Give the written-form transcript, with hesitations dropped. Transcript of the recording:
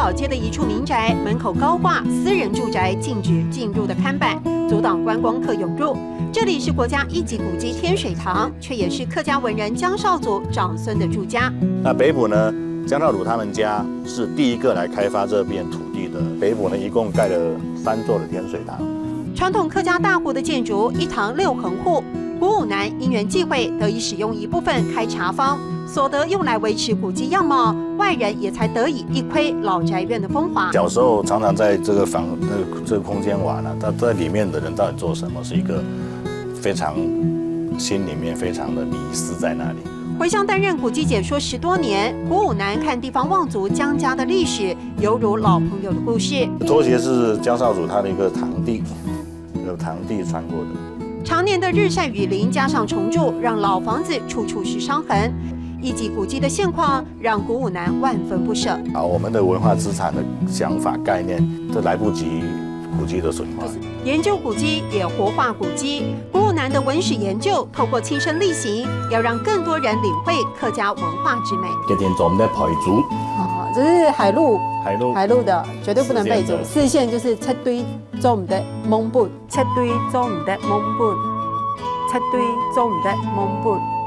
老街的一处民宅门口高挂私人住宅禁止进入的看板，阻挡观光客涌入。这里是国家一级古迹天水堂，却也是客家文人江少祖长孙的住家。那北埔呢，江少祖他们家是第一个来开发这片土地的。北埔呢，一共盖了3座的天水堂。传统客家大户的建筑，一堂6横户。古武南因缘际会，得以使用一部分开茶坊，所得用来维持古迹样貌，外人也才得以一窥老宅院的风华。小时候常常在这个这个空间玩啊，他在里面的人到底做什么，是一个非常心里面非常的迷思在那里。回乡担任古迹解说10多年，古武南看地方望族江家的历史，犹如老朋友的故事。拖鞋是江少祖他的一个堂弟，有堂弟穿过的。常年的日晒雨淋加上重筑，让老房子处处是伤痕。一级古迹的现况让古武南万分不舍。我们的文化资产的想法概念，这来不及古迹的损坏。研究古迹也活化古迹。古武南的文史研究，透过亲身力行，要让更多人领会客家文化之美。今天做我们的排族。这是海陆的，绝对不能背祖。四线就是七堆做唔得蒙本，七堆做唔得蒙本，七堆做唔得蒙本。